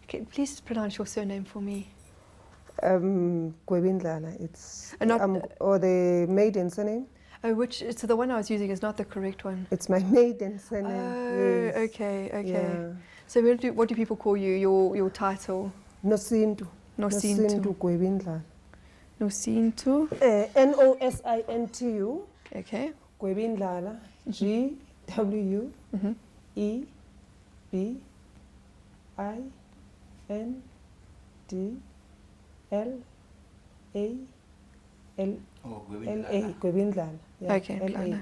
Okay, please pronounce your surname for me. Gwebindlala. It's or the maiden surname. Oh, so the one I was using is not the correct one. It's my maiden surname. Oh, yes. okay. Yeah. So what do people call you? Your title? Nosintu. Nosintu. Gwebindlala. Nosintu. Nosintu. Okay. Gwebindlala. Gwebindlala. Gwebindlala. Yeah. Okay. L-A.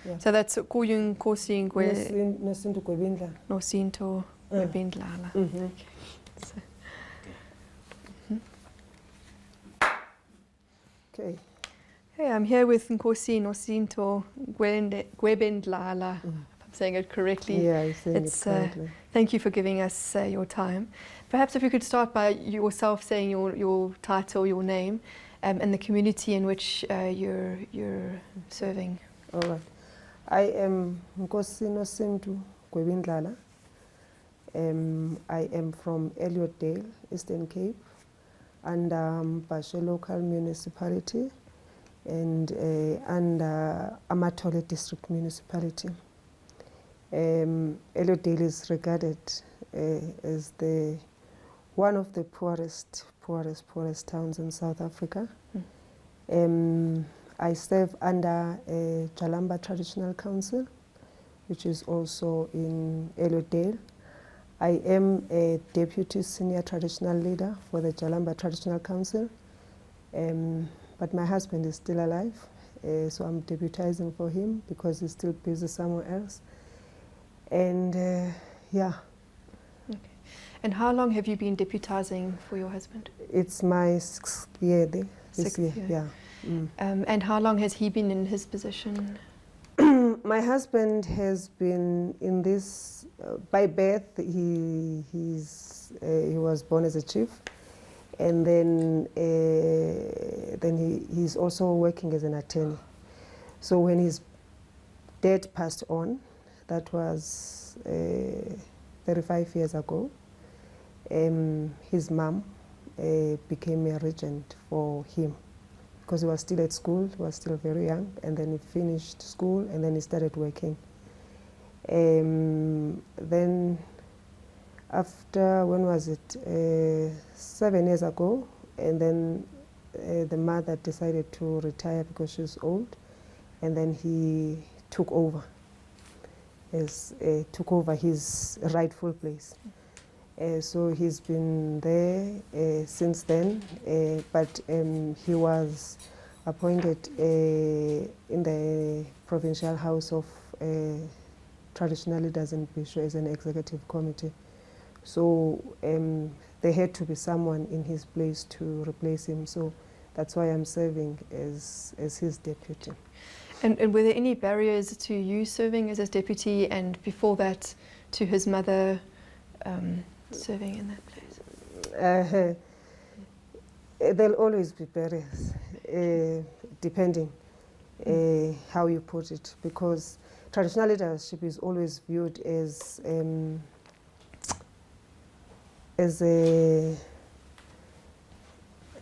Yeah. So that's Nkosi Nosintu Gwebindlala. Nosintu Gwebindlala. Okay. So. Okay. Hey, I'm here with Nkosi Nosintu Gwebindlala. I'm saying it correctly. Yeah, you're saying it correctly. Thank you for giving us your time. Perhaps if you could start by yourself saying your title, your name, and the community in which you're serving. All right. I am Nkosi Nosintu Gwebindlala. I am from Elliotdale, Eastern Cape, and Bashe local municipality, and Amatole district municipality. Elliotdale is regarded as one of the poorest towns in South Africa. I serve under Jalamba Traditional Council, which is also in Elliotdale. I am a deputy senior traditional leader for the Jalamba Traditional Council, but my husband is still alive, so I'm deputizing for him because he's still busy somewhere else. And yeah. Okay. And how long have you been deputizing for your husband? It's my 6th year this year. Yeah. And how long has he been in his position? My husband has been in this by birth. He was born as a chief, and then he's also working as an attorney. So when his dad passed on, that was 35 years ago, his mom became a regent for him, because he was still at school, he was still very young, and then he finished school and then he started working. Then after, when was it, 7 years ago, and then the mother decided to retire because she was old, and then he took over his rightful place. So he's been there since then, but he was appointed in the Provincial House of Traditional Leaders in Bisho as an executive committee. So there had to be someone in his place to replace him. So that's why I'm serving as his deputy. And were there any barriers to you serving as his deputy, and before that to his mother serving in that place? There'll always be barriers, depending how you put it, because traditional leadership is always viewed as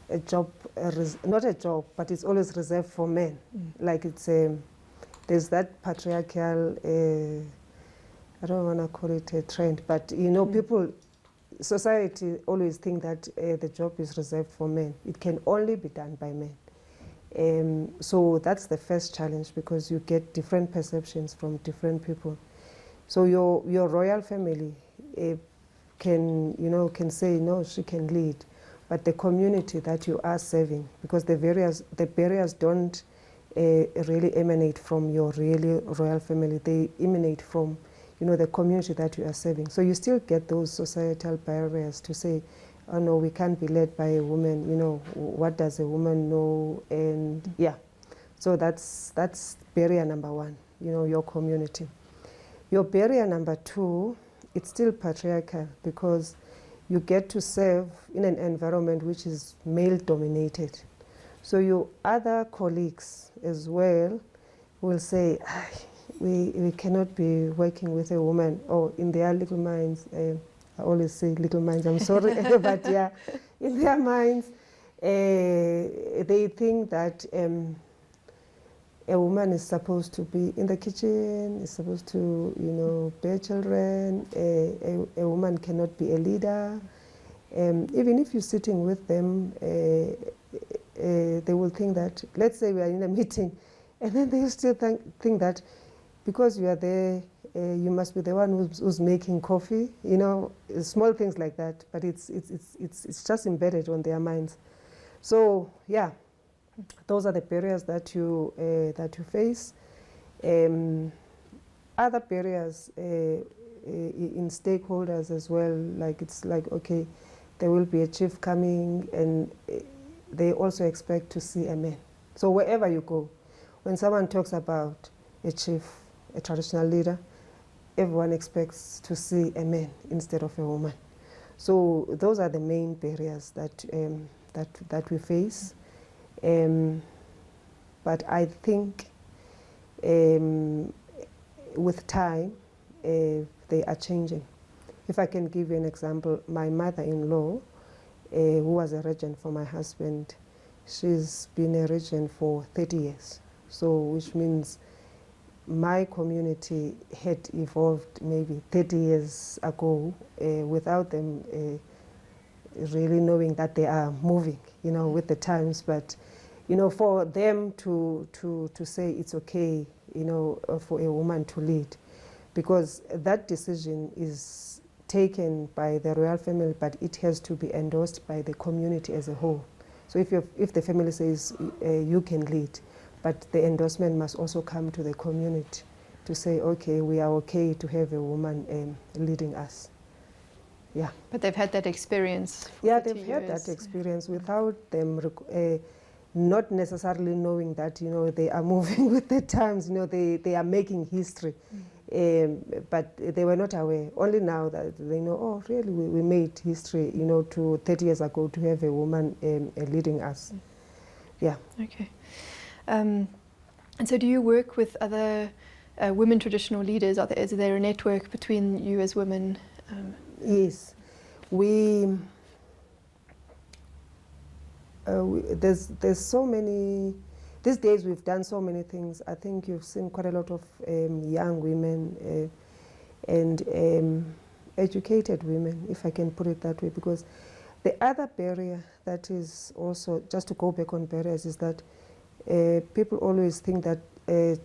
a job, not a job, but it's always reserved for men. Like it's there's that patriarchal, I don't want to call it a trend, but you know, people, society always think that the job is reserved for men. It can only be done by men. So that's the first challenge, because you get different perceptions from different people. So your royal family can say, no, she can lead. But the community that you are serving, because the barriers don't really emanate from your really royal family, they emanate from the community that you are serving. So you still get those societal barriers to say, oh no, we can't be led by a woman, what does a woman know? And yeah, so that's barrier number one, your community. Your barrier number two, it's still patriarchal, because you get to serve in an environment which is male dominated. So your other colleagues as well will say, we cannot be working with a woman, or in their little minds, I always say little minds, I'm sorry, but yeah, in their minds, they think that a woman is supposed to be in the kitchen, is supposed to, bear children. A woman cannot be a leader. Even if you're sitting with them, they will think that, let's say we are in a meeting, and then they still think that because you are there, you must be the one who's making coffee, small things like that. But it's just embedded on their minds. So yeah, those are the barriers that you face. Other barriers in stakeholders as well, like it's like, okay, there will be a chief coming, and they also expect to see a man. So wherever you go, when someone talks about a chief, a traditional leader, everyone expects to see a man instead of a woman. So those are the main barriers that we face. But I think with time, they are changing. If I can give you an example, my mother-in-law, who was a regent for my husband, she's been a regent for 30 years. So, which means my community had evolved maybe 30 years ago without them really knowing that they are moving, with the times. But, for them to say it's okay, for a woman to lead, because that decision is taken by the royal family, but it has to be endorsed by the community as a whole. So if the family says you can lead, but the endorsement must also come to the community to say, okay, we are okay to have a woman leading us. Yeah. But they've had that experience. Yeah, they've had that experience without them not necessarily knowing that, they are moving with the times, they are making history. But they were not aware. Only now that they know, oh, really, we made history, to 30 years ago to have a woman leading us. Yeah. Okay. And so do you work with other women traditional leaders? Is there a network between you as women? Yes. There's so many. These days we've done so many things. I think you've seen quite a lot of young women and educated women, if I can put it that way. Because the other barrier that is also, just to go back on barriers, is that people always think that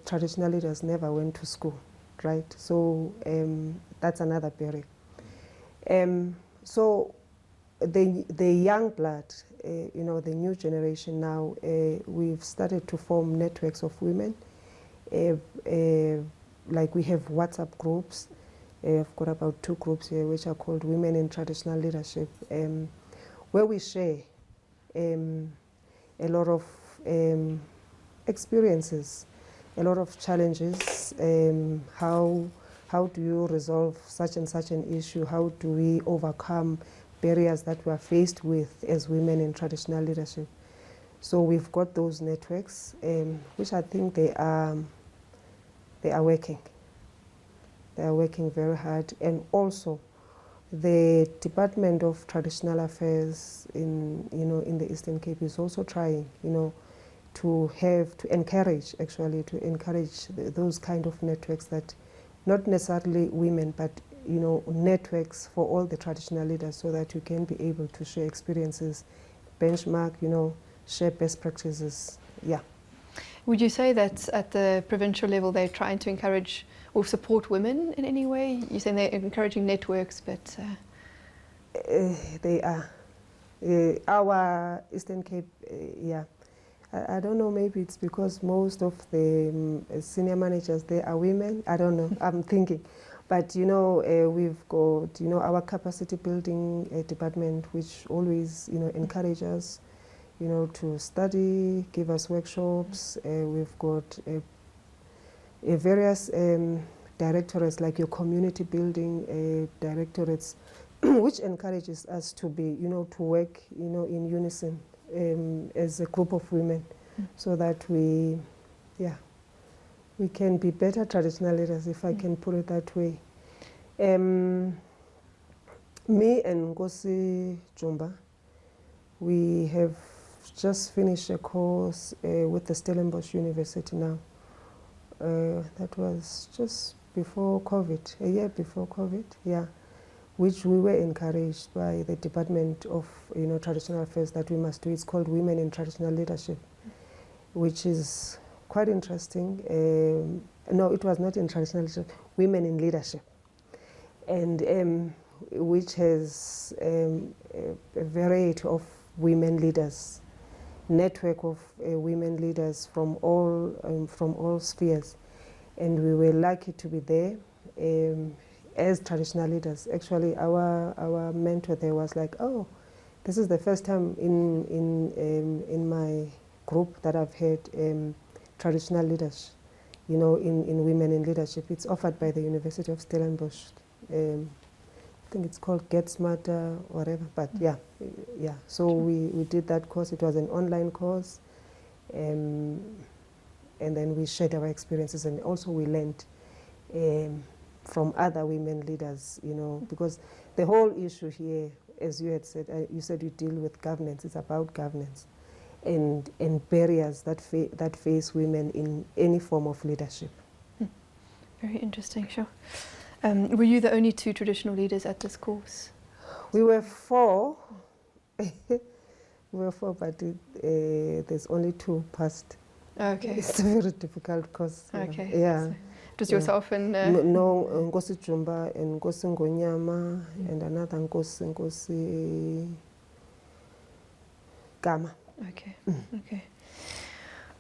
traditional leaders never went to school, right? So that's another barrier. So the young blood, the new generation now, we've started to form networks of women. Like we have WhatsApp groups. I've got about 2 groups here which are called Women in Traditional Leadership, where we share a lot of experiences, a lot of challenges. How do you resolve such and such an issue? How do we overcome barriers that we are faced with as women in traditional leadership? So we've got those networks, which I think they are working. They are working very hard. And also, the Department of Traditional Affairs in the Eastern Cape is also trying, to encourage those kind of networks, that not necessarily women, but networks for all the traditional leaders, so that you can be able to share experiences, benchmark, share best practices. Yeah. Would you say that at the provincial level they're trying to encourage or support women in any way? You're saying they're encouraging networks, but... They are. Our Eastern Cape, yeah. I don't know, maybe it's because most of the senior managers there are women. I don't know, I'm thinking. But, we've got, our capacity building department, which always, encourages us, to study, give us workshops. We've got various directorates, like your community building directorates, which encourages us to be, to work, in unison as a group of women, so that we can be better traditional leaders, if I can put it that way. Me and Nkosi Jumba, we have just finished a course with the Stellenbosch University now. That was just before COVID, a year before COVID, yeah, which we were encouraged by the Department of Traditional Affairs that we must do. It's called Women in Traditional Leadership, which is quite interesting. No, it was not in traditional leadership, Women in Leadership, and which has a variety of women leaders, network of women leaders from all spheres, and we were lucky to be there as traditional leaders. Actually, our mentor there was like, "Oh, this is the first time in my group that I've had traditional leaders, in women in leadership." It's offered by the University of Stellenbosch. I think it's called Get Smarter, whatever, but yeah. So we did that course. It was an online course, and then we shared our experiences, and also we learned from other women leaders, because the whole issue here, as you had said, you said you deal with governance. It's about governance and barriers that face women in any form of leadership. Very interesting, sure. Were you the only two traditional leaders at this course? We were four. But there's only two passed. Okay. It's a very difficult course. Okay. Yeah. So it was yourself and... No, Nkosi Jumba and Nkosi Ngonyama and another Nkosi Gama. Okay.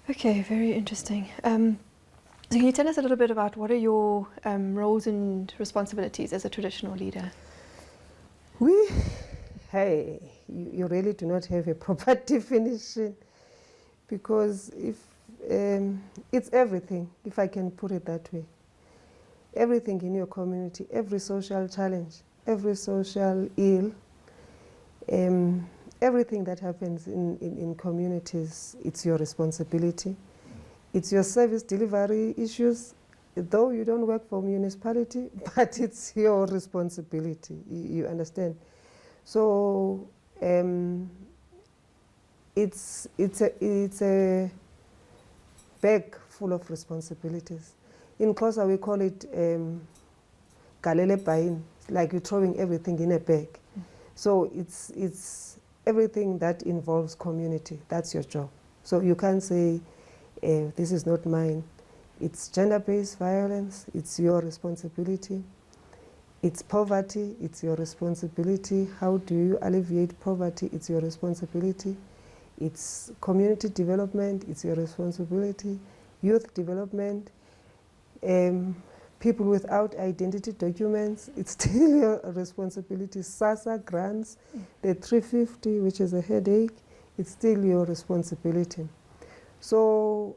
Okay, very interesting. So can you tell us a little bit about what are your roles and responsibilities as a traditional leader? You really do not have a proper definition, because it's everything, if I can put it that way. Everything in your community, every social challenge, every social ill, everything that happens in communities, it's your responsibility. It's your service delivery issues, though you don't work for municipality, but it's your responsibility, you understand? So it's a bag full of responsibilities. In Xhosa we call it galele bayin, like you're throwing everything in a bag. So it's everything that involves community, that's your job. So you can't say, this is not mine. It's gender-based violence, it's your responsibility. It's poverty, it's your responsibility. How do you alleviate poverty? It's your responsibility. It's community development, it's your responsibility. Youth development, people without identity documents, it's still your responsibility. SASSA grants, the 350, which is a headache, it's still your responsibility. So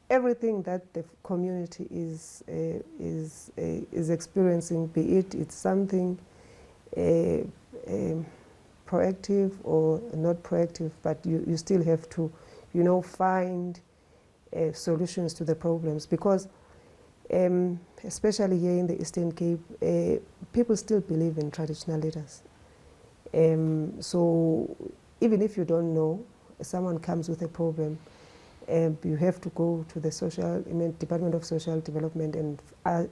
everything that the community is experiencing, be it's something proactive or not proactive, but you still have to, find solutions to the problems, because especially here in the Eastern Cape, people still believe in traditional leaders. So even if you don't know, someone comes with a problem, you have to go to the Department of Social Development and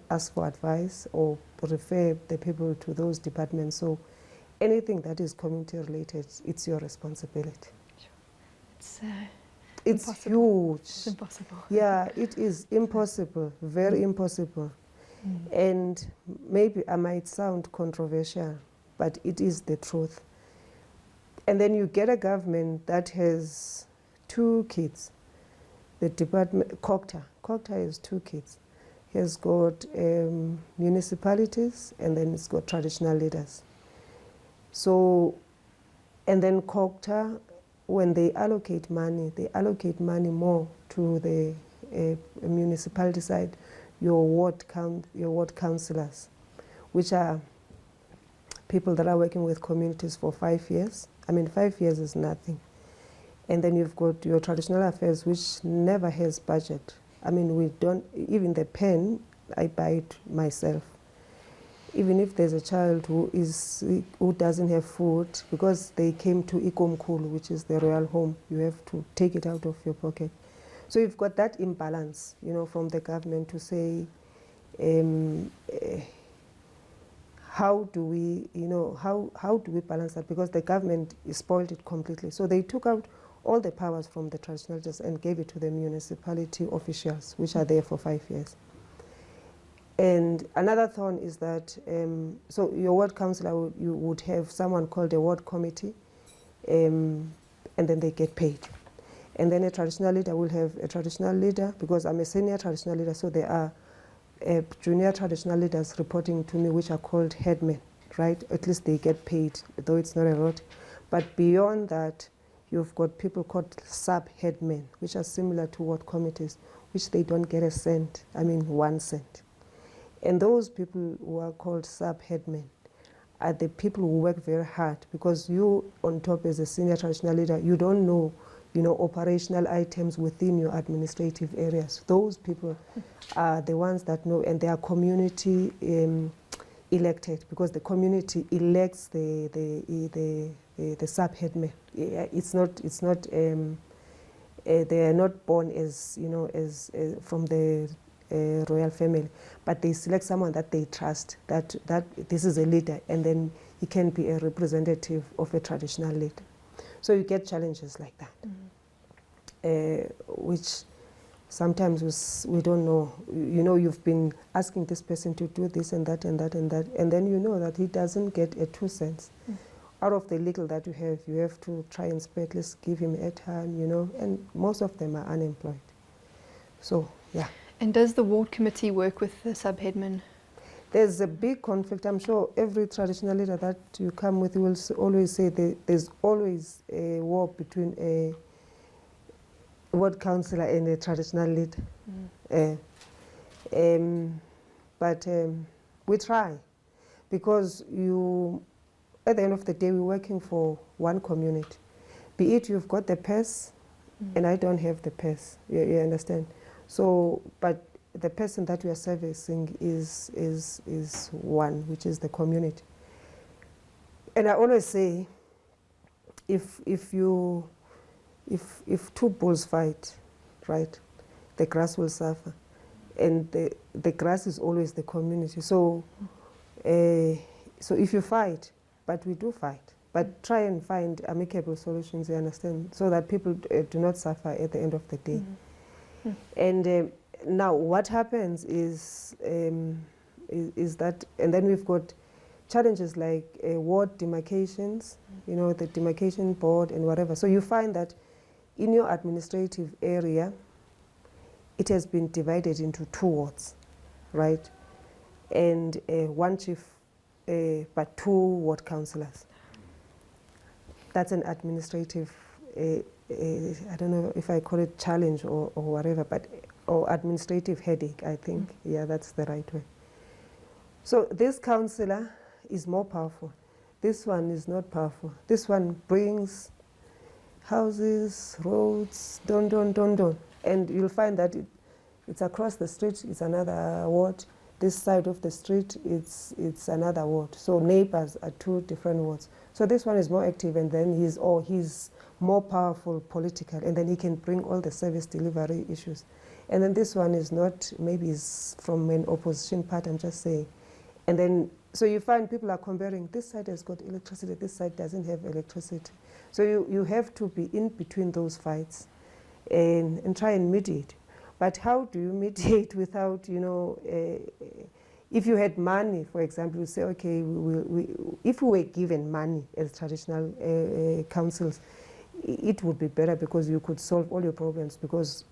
ask for advice or refer the people to those departments. So anything that is community related, it's your responsibility. Sure. It's impossible. huge. It's impossible. Yeah, it is impossible, very impossible. And maybe I might sound controversial, but it is the truth. And then you get a government that has 2 kids. The department, Cocta has 2 kids. He has got municipalities, and then it's got traditional leaders. So, and then Cocta, when they allocate money more to the municipality side, your ward councillors, which are people that are working with communities for 5 years. I mean, 5 years is nothing. And then you've got your traditional affairs, which never has budget. I mean, we don't, even the pen, I buy it myself. even if there's a child who doesn't have food, because they came to ikomkhulu, which is the royal home, you have to take it out of your pocket. So you've got that imbalance, from the government to say, how do we, how do we balance that? Because the government spoiled it completely. So they took out all the powers from the traditional leaders and gave it to the municipality officials, which are there for 5 years. And another thorn is that, so your ward councillor, you would have someone called a ward committee, and then they get paid. And then a traditional leader will have a traditional leader, because I'm a senior traditional leader, so there are junior traditional leaders reporting to me, which are called headmen, right? At least they get paid, though it's not a lot. But beyond that, you've got people called sub-headmen, which are similar to ward committees, which they don't get a cent, 1 cent. And those people who are called sub-headmen are the people who work very hard, because you, on top as a senior traditional leader, you don't know, operational items within your administrative areas. Those people are the ones that know, and they are community elected, because the community elects the sub-headmen. It's not. They are not born as from the royal family, but they select someone that they trust, that this is a leader, and then he can be a representative of a traditional leader. So you get challenges like that, which sometimes we don't know. You've been asking this person to do this and that and that and that, and then you know that he doesn't get a 2 cents. Out of the little that you have to try and spare, at least give him airtime, and most of them are unemployed. So, yeah. And does the ward committee work with the sub-headman? There's a big conflict. I'm sure every traditional leader that you come with will always say there's always a war between a ward councillor and a traditional leader. But we try, because at the end of the day, we're working for one community. Be it you've got the purse, and I don't have the purse. You understand? So, but the person that we are servicing is one, which is the community. And I always say, if two bulls fight, right, the grass will suffer, and the grass is always the community. So, so if you fight, but we do fight, but try and find amicable solutions. You understand, so that people do not suffer at the end of the day. And now what happens is that, and then we've got challenges like ward demarcations, the demarcation board and whatever. So you find that in your administrative area, it has been divided into 2 wards, right? And 1 chief, but 2 ward councillors. That's an administrative, I don't know if I call it challenge or whatever, but or administrative headache, I think. Yeah, that's the right way. So this councillor is more powerful. This one is not powerful. This one brings houses, roads, don. And you'll find that it's across the street, it's another ward. This side of the street, it's another ward. So neighbors are 2 different wards. So this one is more active, and then he's more powerful political, and then he can bring all the service delivery issues. And then this one is not, maybe is from an opposition part, I'm just saying. And then, so you find people are comparing, this side has got electricity, this side doesn't have electricity. So you have to be in between those fights and try and mediate. But how do you mediate without, if you had money, for example, you say, okay, if we were given money as traditional councils, it would be better, because you could solve all your problems, because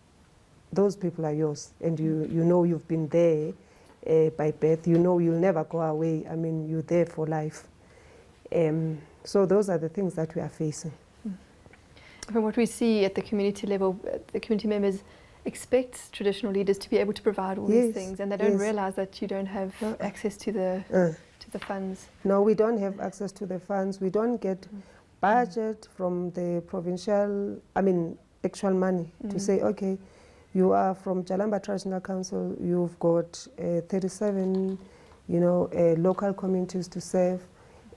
those people are yours, and you've been there by birth. You'll never go away. You're there for life. So those are the things that we are facing. From what we see at the community level, the community members expect traditional leaders to be able to provide all these things, and they don't realize that you don't have access to the funds. No, we don't have access to the funds. We don't get budget from the provincial, actual money to say, okay, you are from Jalamba Traditional Council, you've got 37 local communities to serve,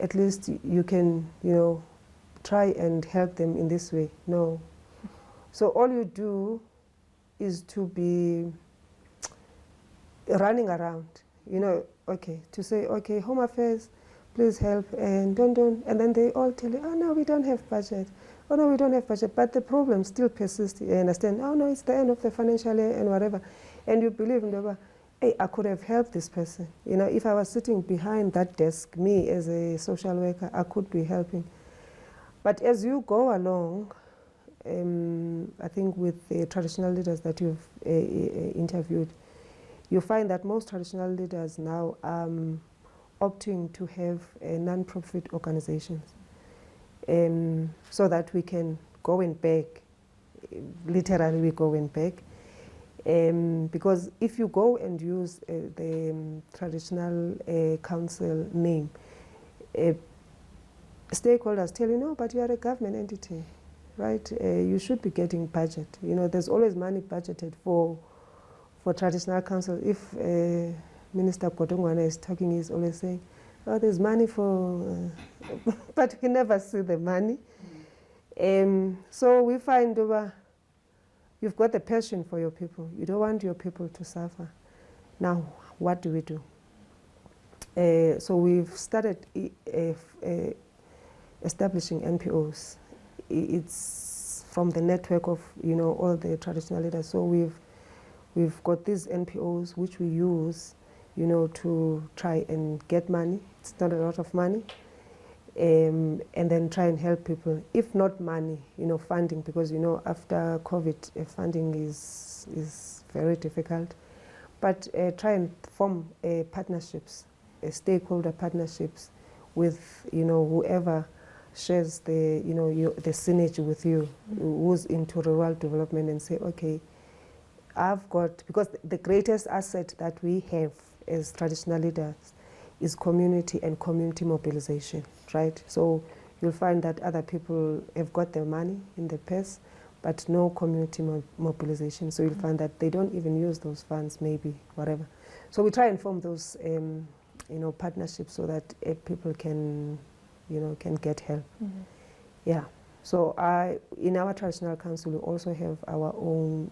at least you can, try and help them in this way. No. So all you do is to be running around, to say, okay, Home Affairs, please help, and don't, and then they all tell you, oh no, we don't have budget. Oh no, we don't have budget. But the problem still persists, you understand? Oh no, it's the end of the financial year and whatever. And you believe, hey, I could have helped this person. If I was sitting behind that desk, me as a social worker, I could be helping. But as you go along, I think with the traditional leaders that you've interviewed, you find that most traditional leaders now are opting to have non-profit organizations so that we can go and beg. Literally, we go and beg. Because if you go and use the traditional council name, stakeholders tell you, no, but you are a government entity, right? You should be getting budget. There's always money budgeted for traditional council. If Minister Kotongwana is talking, he's always saying, oh, there's money for, but we never see the money. So we find you've got the passion for your people. You don't want your people to suffer. Now, what do we do? So we've started establishing NPOs. It's from the network of all the traditional leaders. So we've got these NPOs which we use to try and get money. It's not a lot of money. And then try and help people. If not money, funding, because after COVID, funding is very difficult. But try and form partnerships, stakeholder partnerships with whoever shares the the synergy with you, who's into rural development, and say, okay, I've got, because the greatest asset that we have as traditional leaders is community and community mobilization, right? So you'll find that other people have got their money in the purse, but no community mobilization. So you'll find that they don't even use those funds, maybe, whatever. So we try and form those, partnerships so that people can, can get help. Mm-hmm. Yeah. So in our traditional council, we also have our own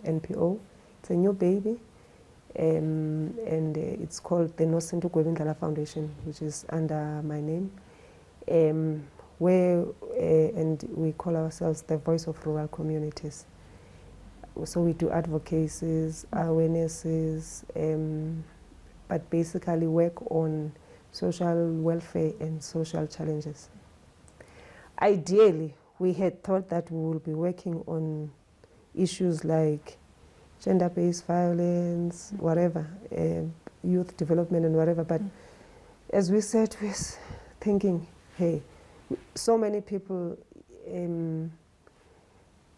NPO. It's a new baby. And it's called the Nosintu Gwebindlala Foundation, which is under my name, and we call ourselves the voice of rural communities. So we do advocacies, awarenesses, but basically work on social welfare and social challenges. Ideally, we had thought that we will be working on issues like gender-based violence, whatever, youth development and whatever. But as we said, we're thinking, hey, so many people,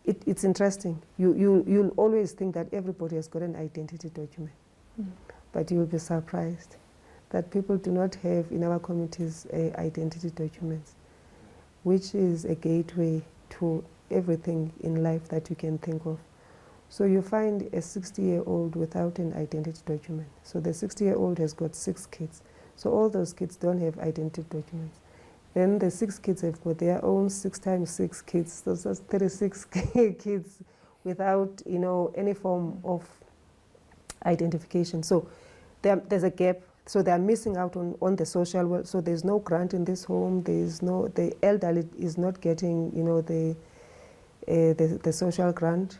it's interesting. You'll always think that everybody has got an identity document. But you'll be surprised that people do not have in our communities identity documents, which is a gateway to everything in life that you can think of. So you find a 60-year-old without an identity document. So the 60-year-old has got 6 kids. So all those kids don't have identity documents. Then the 6 kids have got their own 6 times 6 kids. So that's 36 kids without, any form of identification. So there's a gap. So they are missing out on the social world. So there's no grant in this home. The elderly is not getting, the social grant.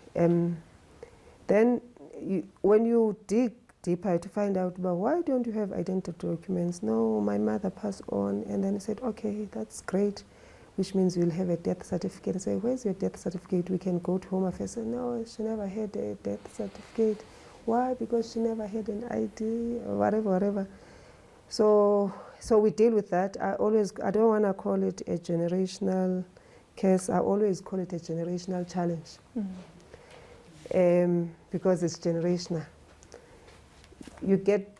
Then when you dig deeper to find out about why don't you have identity documents? No, my mother passed on. And then I said, okay, that's great, which means we'll have a death certificate. I say, where's your death certificate? We can go to Home Affairs. I say, no, she never had a death certificate. Why? Because she never had an ID or whatever. So we deal with that. I don't want to call it a generational case. I always call it a generational challenge. Because it's generational. You get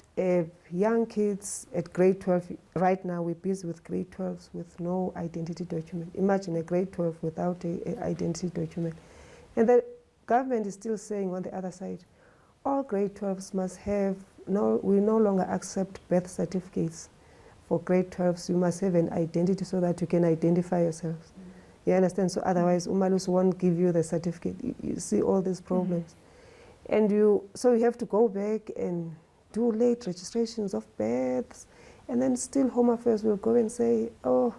young kids at grade 12. Right now we're busy with grade 12s with no identity document. Imagine a grade 12 without an identity document. And the government is still saying on the other side, all grade 12s must have we no longer accept birth certificates for grade 12s. You must have an identity so that you can identify yourselves. You understand? So otherwise, Umalus won't give you the certificate. You see all these problems. And so you have to go back and do late registrations of births. And then still Home Affairs will go and say, oh,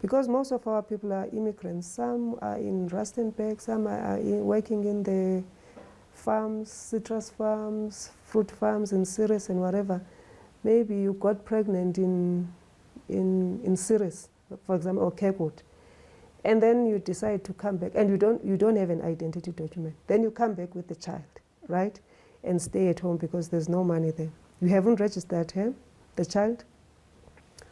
because most of our people are immigrants. Some are in Rustenburg, some are working in the farms, citrus farms, fruit farms in Ceres and whatever. Maybe you got pregnant in Ceres, for example, or Capewood. And then you decide to come back, and you don't have an identity document. Then you come back with the child, right? And stay at home because there's no money there. You haven't registered him, the child.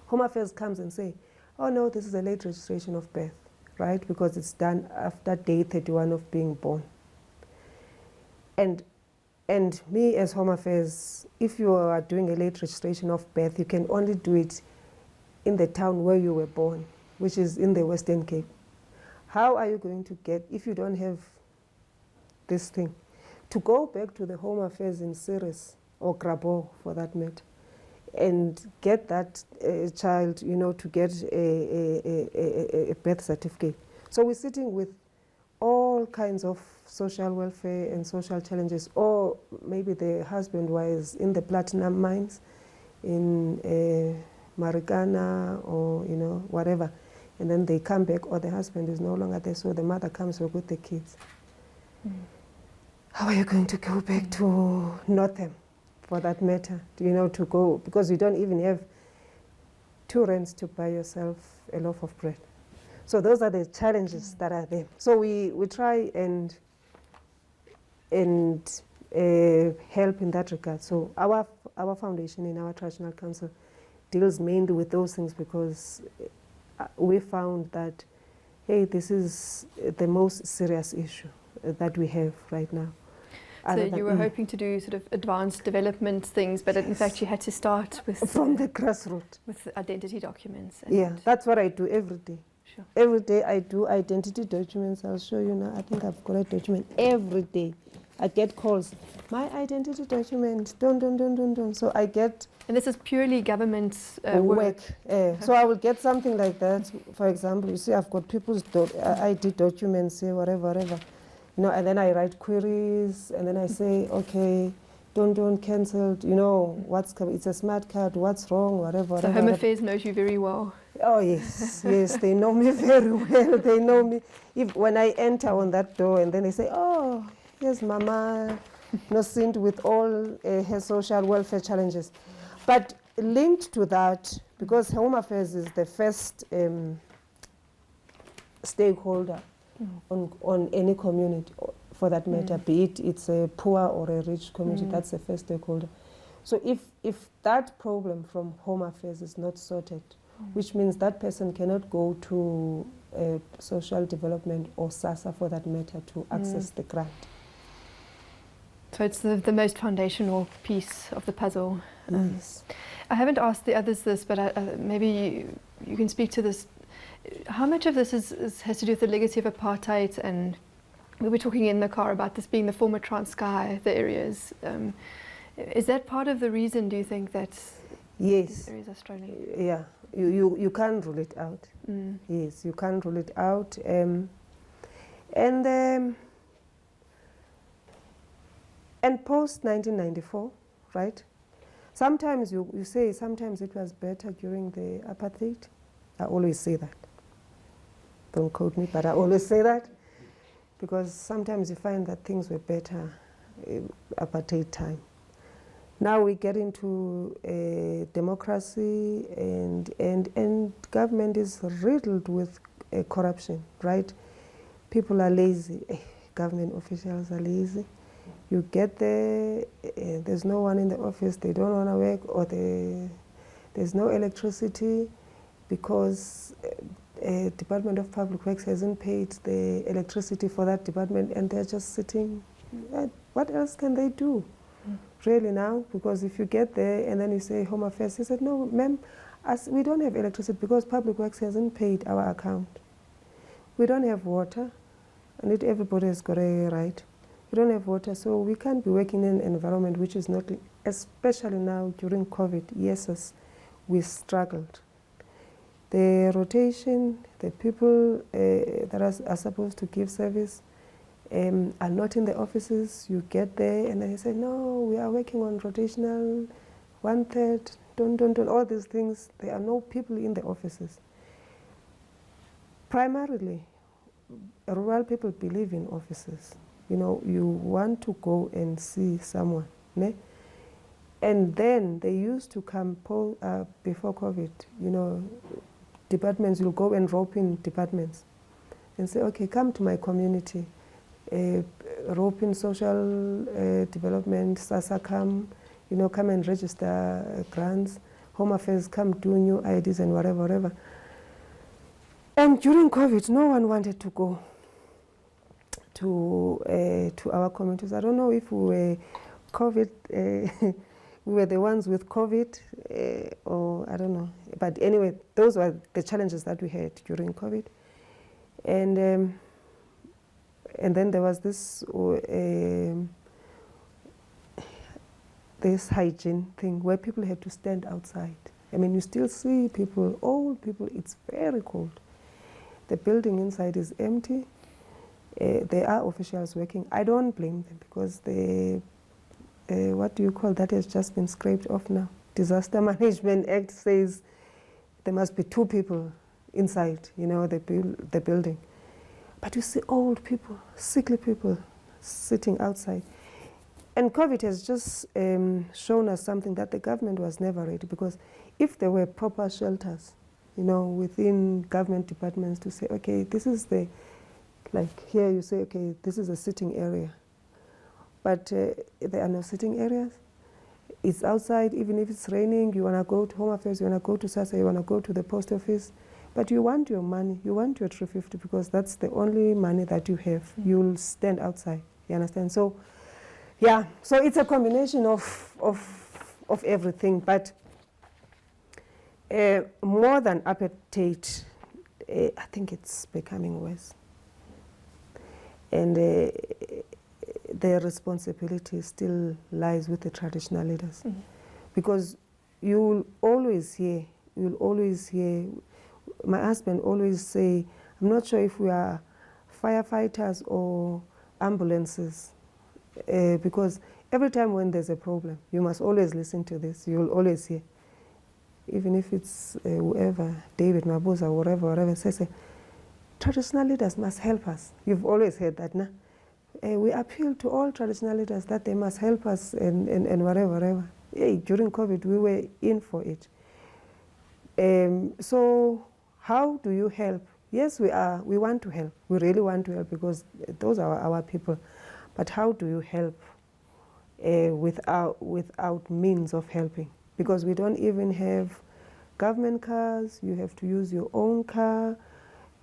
Home Affairs comes and say, oh no, this is a late registration of birth, right? Because it's done after day 31 of being born. And me as Home Affairs, if you are doing a late registration of birth, you can only do it in the town where you were born, which is in the Western Cape. How are you going to get, if you don't have this thing, to go back to the Home Affairs in Ceres, or Grabo for that matter, and get that child, to get a birth certificate? So we're sitting with all kinds of social welfare and social challenges, or maybe the husband was in the platinum mines in Marikana or whatever, and then they come back, or the husband is no longer there, so the mother comes back with the kids. How are you going to go back to Northam, for that matter, to go, because you don't even have 2 rands to buy yourself a loaf of bread. So those are the challenges that are there. So we try and help in that regard. So our foundation in our traditional council deals mainly with those things, because we found that, hey, this is the most serious issue that we have right now. So you were hoping to do sort of advanced development things, but in fact you had to start with from the grassroots, with identity documents. Yeah, that's what I do every day. Sure. Every day I do identity documents. I'll show you now. I think I've got a document every day. I get calls. My identity document, don't. So I get... And this is purely government work. So I will get something like that. For example, you see, I've got people's ID documents here, whatever. And then I write queries, and then I say, okay, don't cancel. It's a smart card. What's wrong? Whatever. So Home Affairs knows you very well. Oh yes, they know me very well. They know me. When I enter on that door, and then they say, oh, here's Mama Nosintu with all her social welfare challenges. But linked to that, because Home Affairs is the first stakeholder on any community, for that matter, be it's a poor or a rich community, that's the first stakeholder. So if that problem from Home Affairs is not sorted, which means that person cannot go to social development or SASSA for that matter to access the grant. So it's the most foundational piece of the puzzle. Yes. I haven't asked the others this, but maybe you can speak to this. How much of this has to do with the legacy of apartheid? And we were talking in the car about this being the former Transkei, the areas. Is that part of the reason, do you think, that these areas are struggling? Yeah, you can't rule it out. Yes, you can't rule it out. And post 1994, right? Sometimes you say sometimes it was better during the apartheid. I always say that. Don't quote me, but I always say that, because sometimes you find that things were better apartheid time. Now we get into democracy, and government is riddled with corruption, right? People are lazy. Government officials are lazy. You get there, there's no one in the office, they don't want to work, or there's no electricity because Department of Public Works hasn't paid the electricity for that department, and they're just sitting. What else can they do, really now? Because if you get there and then you say Home Affairs, they said, no, ma'am, we don't have electricity because Public Works hasn't paid our account. We don't have water, and everybody has got a right. We don't have water, so we can't be working in an environment which is not, especially now during COVID. Yes, we struggled. The rotation, the people that are supposed to give service are not in the offices. You get there and then you say, no, we are working on rotational, 1/3, don't, all these things. There are no people in the offices. Primarily, rural people believe in offices. You know, you want to go and see someone. Ne? And then they used to come before COVID, you know, departments, you'll go and rope in departments and say, okay, come to my community. Rope in social development, SASA come, you know, come and register grants, Home Affairs come do new IDs and whatever. And during COVID, no one wanted to go to our communities. I don't know if we were COVID, we were the ones with COVID, or I don't know. But anyway, those were the challenges that we had during COVID. And then there was this hygiene thing where people had to stand outside. I mean, you still see people, old people, it's very cold. The building inside is empty. There are officials working. I don't blame them because the, what do you call that, has just been scraped off now. Disaster Management Act says there must be 2 people inside, you know, the building. But you see old people, sickly people sitting outside. And COVID has just shown us something that the government was never ready, because if there were proper shelters, you know, within government departments to say, okay, this is the, like here you say, okay, this is a sitting area. But there are no sitting areas. It's outside, even if it's raining, you want to go to Home Affairs, you want to go to SASA, you want to go to the post office. But you want your money, you want your 350 because that's the only money that you have. You'll stand outside, you understand? So, yeah, so it's a combination of everything, but more than appetite, I think it's becoming worse. And the responsibility still lies with the traditional leaders. Mm-hmm. Because you'll always hear, my husband always say, I'm not sure if we are firefighters or ambulances, because every time when there's a problem, you must always listen to this. You'll always hear, even if it's whoever, David Mabuza, or whatever, say, traditional leaders must help us. You've always heard that, nah? We appeal to all traditional leaders that they must help us and whatever. Hey, during COVID, we were in for it. So how do you help? Yes, we want to help. We really want to help because those are our people. But how do you help without means of helping? Because we don't even have government cars. You have to use your own car.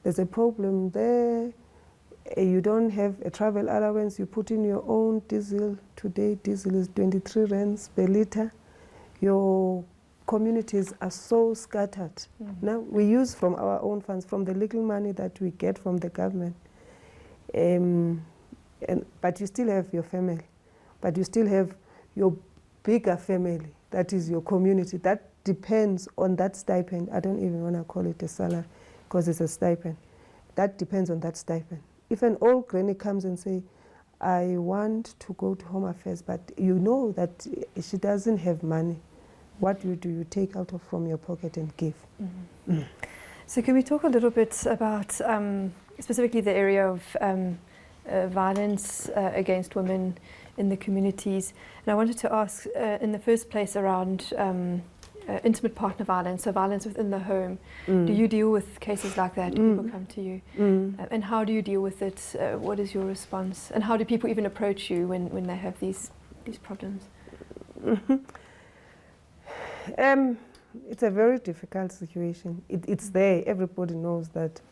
There's a problem there. You don't have a travel allowance. You put in your own diesel. Today, diesel is 23 rands per litre. Your communities are so scattered. Mm-hmm. Now, we use from our own funds, from the little money that we get from the government. But you still have your family. But you still have your bigger family. That is your community. That depends on that stipend. I don't even want to call it a salary because it's a stipend. That depends on that stipend. If an old granny comes and say, I want to go to Home Affairs, but you know that she doesn't have money, what do? You take out from your pocket and give. Mm-hmm. Mm. So can we talk a little bit about specifically the area of violence against women in the communities? And I wanted to ask in the first place around intimate partner violence, so violence within the home. Mm. Do you deal with cases like that? Do people come to you? Mm. And how do you deal with it? What is your response? And how do people even approach you when they have these problems? Mm-hmm. It's a very difficult situation. It's there. Everybody knows that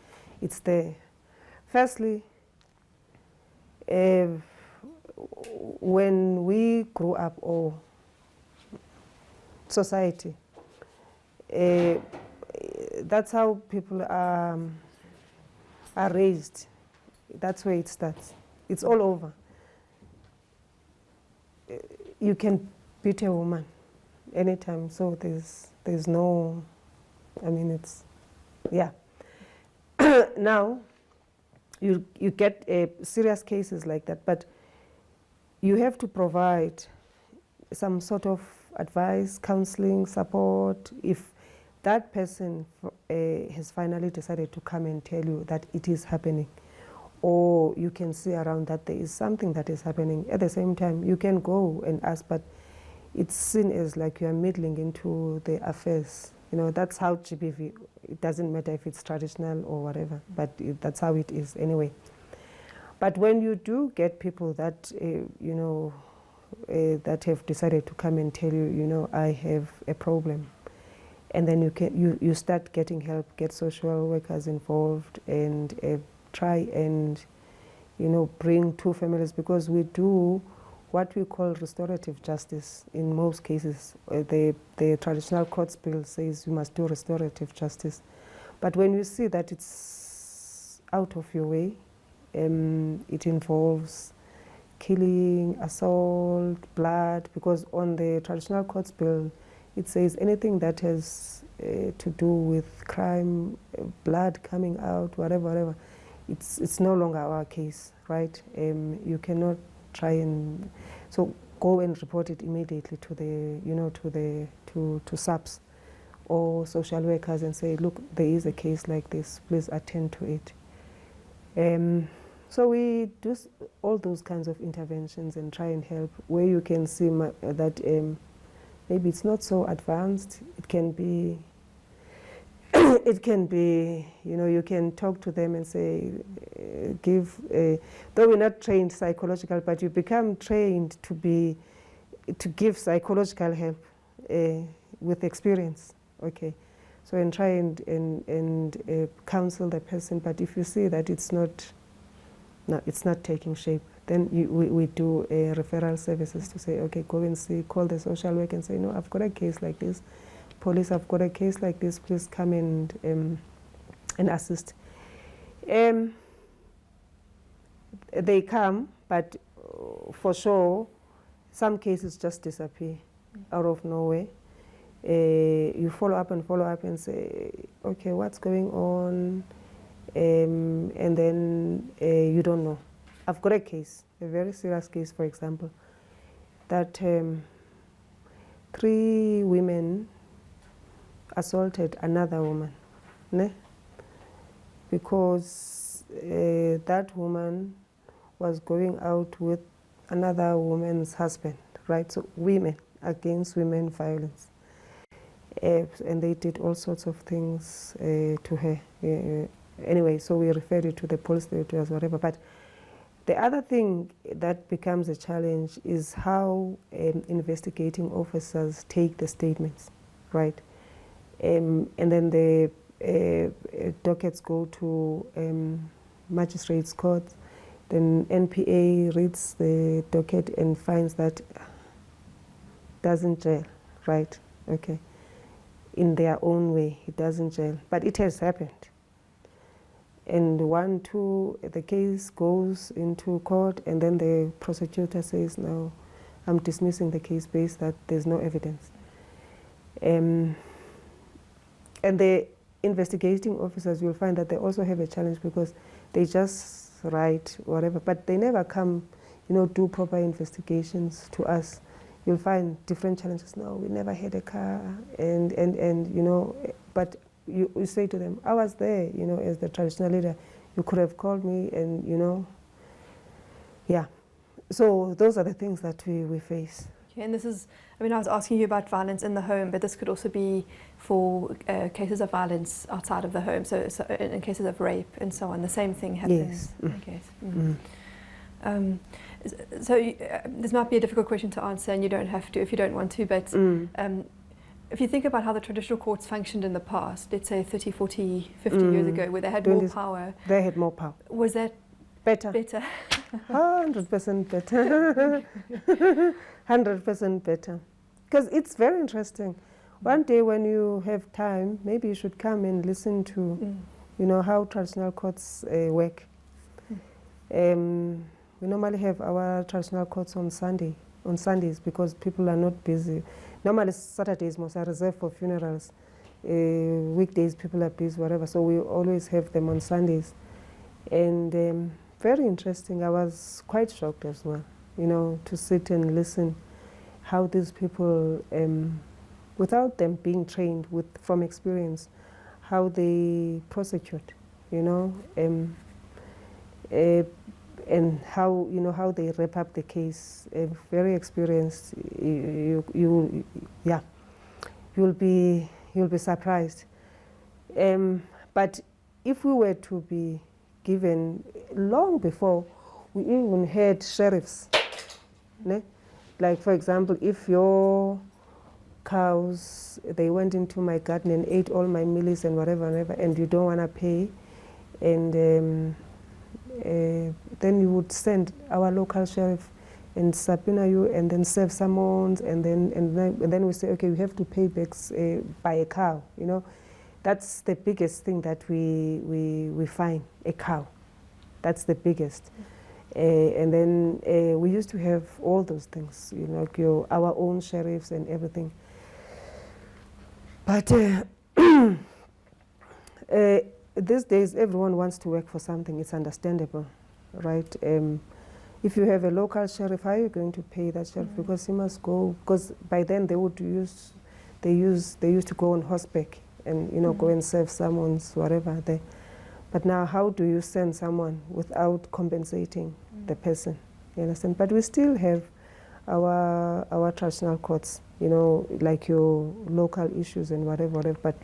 it's there. Firstly, when we grew up, or society, that's how people are raised. That's where it starts. It's all over. you can beat a woman anytime, so there's no, I mean, it's, yeah. Now, you get serious cases like that, but you have to provide some sort of advice, counseling, support. If that person has finally decided to come and tell you that it is happening, or you can see around that there is something that is happening, at the same time you can go and ask, but it's seen as like you are meddling into the affairs. You know, that's how GBV, it doesn't matter if it's traditional or whatever, but that's how it is anyway. But when you do get people that, you know, that have decided to come and tell you, you know, I have a problem, and then you start getting help, get social workers involved, and try and, you know, bring two families, because we do what we call restorative justice in most cases. The traditional courts bill says you must do restorative justice, but when you see that it's out of your way, it involves killing, assault, blood, because on the traditional courts bill it says anything that has to do with crime, blood coming out, whatever, it's no longer our case, right? You cannot try and so go and report it immediately to the, you know, to SAPS or social workers and say, look, there is a case like this, please attend to it. So we do all those kinds of interventions and try and help where you can see that maybe it's not so advanced. It can be, it can be, you know, you can talk to them and say, though we're not trained psychological, but you become trained to give psychological help with experience, okay? So and try and counsel the person, but if you see that it's not taking shape, then we do referral services to say, okay, go and see, call the social work and say, no, I've got a case like this. Police, I've got a case like this, please come and assist. They come, but for sure, some cases just disappear out of nowhere. You follow up and say, okay, what's going on? And then you don't know. I've got a case, a very serious case, for example, that 3 women assaulted another woman, ne? Because that woman was going out with another woman's husband, right? So women against women violence. And they did all sorts of things to her. Anyway, so we referred it to the police, to us, whatever. But the other thing that becomes a challenge is how investigating officers take the statements, right? And then the dockets go to magistrates' courts. Then NPA reads the docket and finds that doesn't jail, right? Okay. In their own way, it doesn't jail, but it has happened. And 1, 2, the case goes into court, and then the prosecutor says, no, I'm dismissing the case based that there's no evidence. And the investigating officers will find that they also have a challenge because they just write whatever, but they never come, you know, do proper investigations to us. You'll find different challenges. No, we never had a car, and you know, but you say to them, I was there, you know, as the traditional leader. You could have called me, and, you know, yeah. So those are the things that we face. Okay, and this is, I mean, I was asking you about violence in the home, but this could also be for cases of violence outside of the home, so in cases of rape and so on, the same thing happens. Yes. I guess. So this might be a difficult question to answer, and you don't have to if you don't want to, but if you think about how the traditional courts functioned in the past, let's say 30, 40, 50 years ago, where they had more power. They had more power. Was that better? 100% better. 100% better. Because it's very interesting. One day when you have time, maybe you should come and listen to, you know, how traditional courts work. We normally have our traditional courts on Sunday, on Sundays because people are not busy. Normally Saturdays most are reserved for funerals. Weekdays people are busy, whatever. So we always have them on Sundays. And very interesting. I was quite shocked as well, you know, to sit and listen how these people, without them being trained from experience, how they prosecute, you know, and how, you know, how they wrap up the case. Very experienced. You'll be surprised. But if we were to be given, long before, we even had sheriffs, né? Like, for example, if your cows, they went into my garden and ate all my mealies and whatever, and you don't want to pay, and then you would send our local sheriff and subpoena you and then serve summons, and then we say, okay, we have to pay back by a cow, you know. That's the biggest thing that we find, a cow. That's the biggest. And then we used to have all those things, you know, like our own sheriffs and everything. But these days, everyone wants to work for something. It's understandable, right? If you have a local sheriff, how are you going to pay that sheriff? Mm-hmm. Because he must go. Because by then they used to go on horseback and, you know, mm-hmm. go and serve summons, whatever there. But now, how do you send someone without compensating the person? You understand? But we still have our traditional courts, you know, like your local issues and whatever. But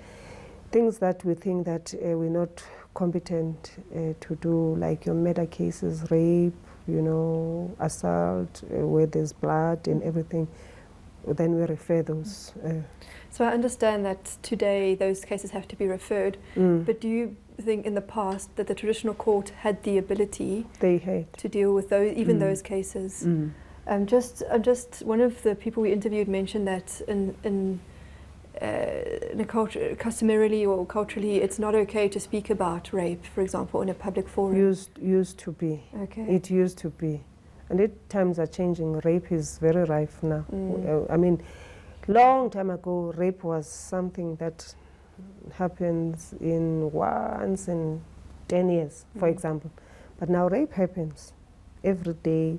things that we think that we're not competent to do, like your murder cases, rape, you know, assault, where there's blood and everything, then we refer those. So I understand that today those cases have to be referred, but do you think in the past that the traditional court had the ability to deal with those, even those cases? Just one of the people we interviewed mentioned that in a culture, customarily or culturally, it's not okay to speak about rape, for example, in a public forum. Used to be. Okay. It used to be. And times are changing. Rape is very rife now. I mean, long time ago, rape was something that happens in once in 10 years, for example. But now rape happens every day.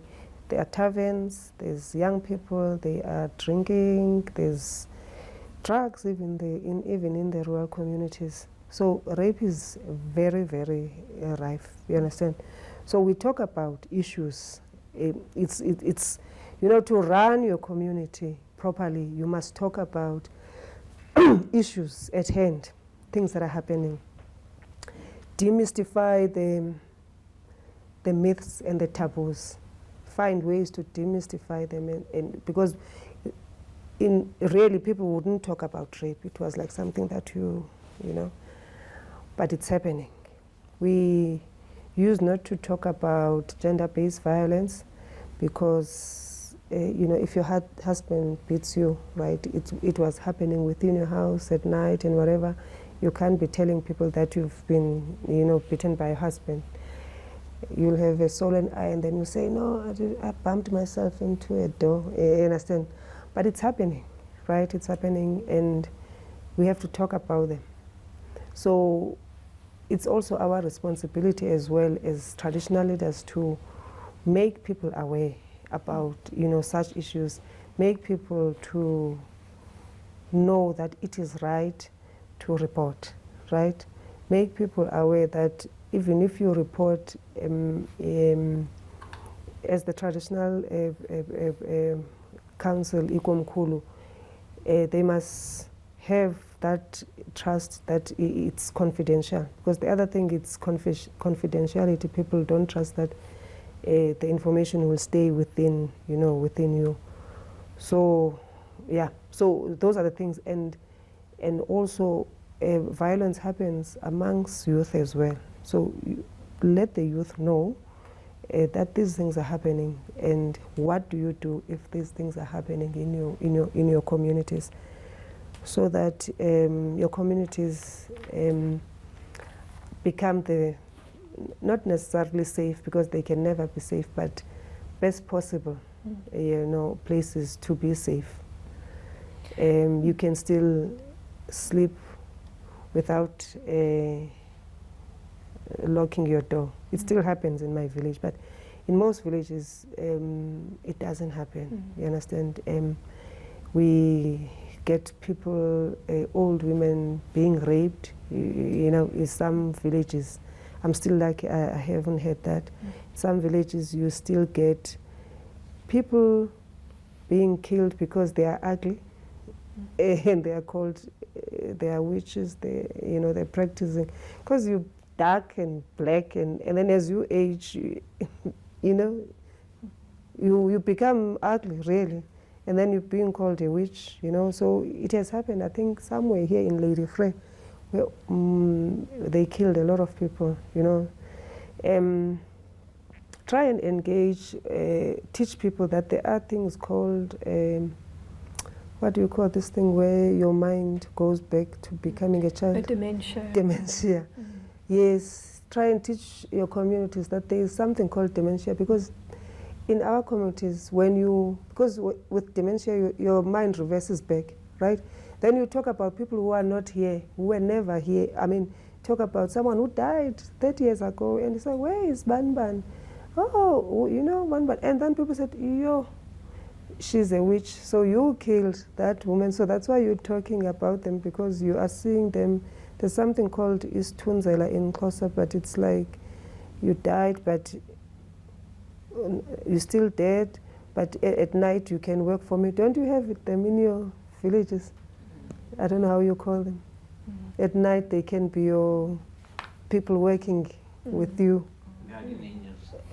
There are taverns, there's young people, they are drinking, there's drugs even in the rural communities. So rape is very, very rife, you understand? So we talk about issues. It's you know, to run your community properly, you must talk about issues at hand, things that are happening. Demystify the myths and the taboos. Find ways to demystify them, and because really people wouldn't talk about rape. It was like something that you know, but it's happening. We used not to talk about gender-based violence because you know, if your husband beats you, right, it was happening within your house at night and whatever. You can't be telling people that you've been, you know, beaten by your husband. You'll have a swollen eye and then you say, no, I bumped myself into a door, you understand? But it's happening, right? It's happening, and we have to talk about them. So it's also our responsibility as well as traditional leaders to make people aware about, you know, such issues, make people to know that it is right to report, right? Make people aware that even if you report, as the traditional council, Ikomkulu, they must have that trust that it's confidential. Because the other thing, it's confidentiality. People don't trust that the information will stay within, you know, within you. So, yeah. So those are the things, and also violence happens amongst youth as well. So let the youth know that these things are happening, and what do you do if these things are happening in your communities, so that your communities become not necessarily safe, because they can never be safe, but best possible, you know, places to be safe. You can still sleep without locking your door. It still happens in my village, but in most villages it doesn't happen. You understand? We get people, old women being raped, you know, in some villages. I'm still lucky, I haven't heard that. Some villages you still get people being killed because they are ugly, and they are called, they are witches, you know, they're practicing. Because you're dark and black, and then as you age, you know, you become ugly, really. And then you're being called a witch, you know. So it has happened, I think, somewhere here in Lady Frey, where they killed a lot of people, you know. Try and engage, teach people that there are things called, what do you call this thing where your mind goes back to becoming a child? A dementia. Dementia. Yes, try and teach your communities that there is something called dementia, because in our communities, because with dementia, your mind reverses back, right? Then you talk about people who are not here, who were never here. I mean, talk about someone who died 30 years ago, and you say, where is Banban? Oh, you know, Banban. And then people said, yo, she's a witch. So you killed that woman. So that's why you're talking about them, because you are seeing them. There's something called Istunzela in Nkosi, but it's like you died, but you're still dead, but at night you can work for me. Don't you have them in your villages? I don't know how you call them. At night they can be your people working with you.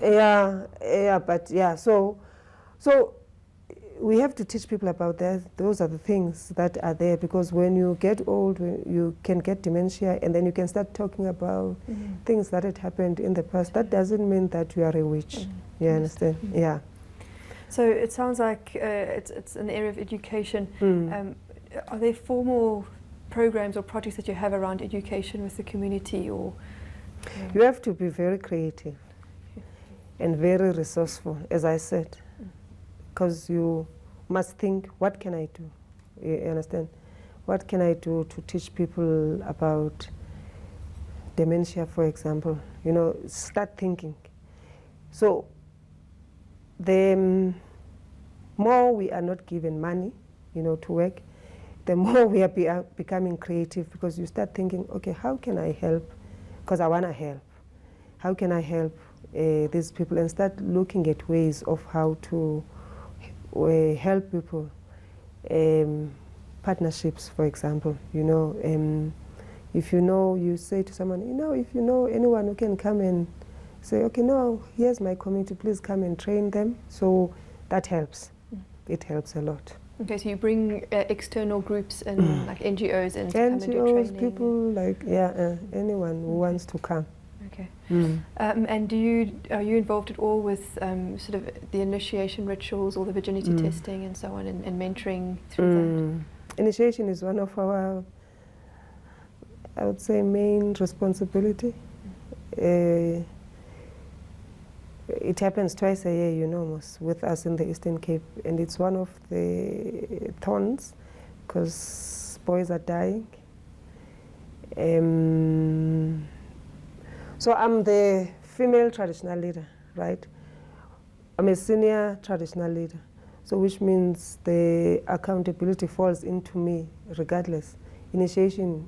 Yeah, but yeah, so we have to teach people about that. Those are the things that are there, because when you get old, you can get dementia, and then you can start talking about things that had happened in the past. That doesn't mean that you are a witch. You understand? Yeah. So it sounds like it's an area of education. Are there formal programs or projects that you have around education with the community, or? You have to be very creative and very resourceful, as I said, because you must think, what can I do? You understand? What can I do to teach people about dementia, for example? You know, start thinking. So the more we are not given money, you know, to work, the more we are becoming creative, because you start thinking, okay, how can I help? Because I want to help. How can I help these people? And start looking at ways of how to help people. Partnerships, for example, you know, if you know, you say to someone, you know, if you know anyone who can come and say, okay, no, here's my community, please come and train them. So that helps. It helps a lot. Okay, so you bring external groups and like NGOs and come and do training. People, like, anyone who wants to come. Okay. And are you involved at all with sort of the initiation rituals or the virginity testing and so on, and mentoring through that? Initiation is one of our, I would say, main responsibility. It happens twice a year, you know, with us in the Eastern Cape, and it's one of the thorns, because boys are dying. So I'm the female traditional leader, right? I'm a senior traditional leader, so which means the accountability falls into me regardless. Initiation,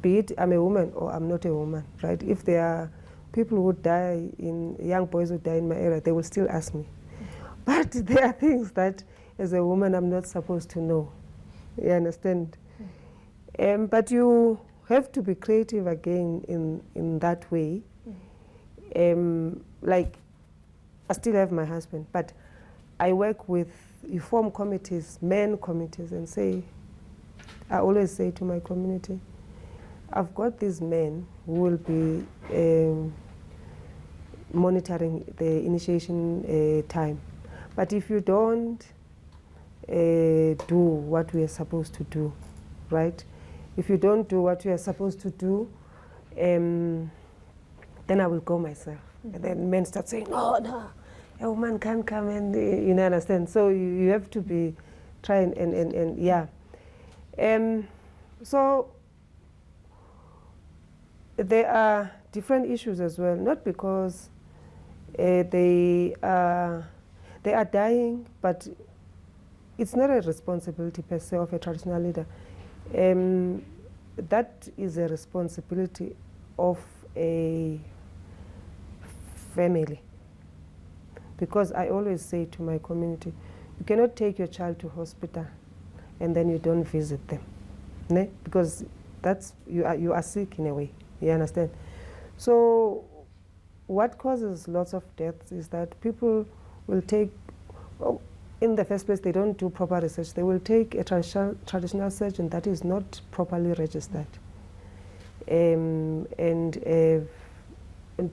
be it I'm a woman or I'm not a woman, right? If there are people who die, young boys who die in my area, they will still ask me. But there are things that, as a woman, I'm not supposed to know. You understand? But you have to be creative again in that way. Like, I still have my husband, but I work with, you form committees, men committees, and say, I always say to my community, I've got these men who will be monitoring the initiation time. But if you don't do what we are supposed to do, right? If you don't do what you are supposed to do, then I will go myself. And then men start saying, no, a woman can't come and, you know, understand. So you have to be trying and yeah. So there are different issues as well, not because they are dying, but it's not a responsibility per se of a traditional leader. That is a responsibility of a family. Because I always say to my community, you cannot take your child to hospital and then you don't visit them. Ne? Because that's, you are sick in a way, you understand? So what causes lots of deaths is that people will take, in the first place, they don't do proper research. They will take a traditional surgeon that is not properly registered and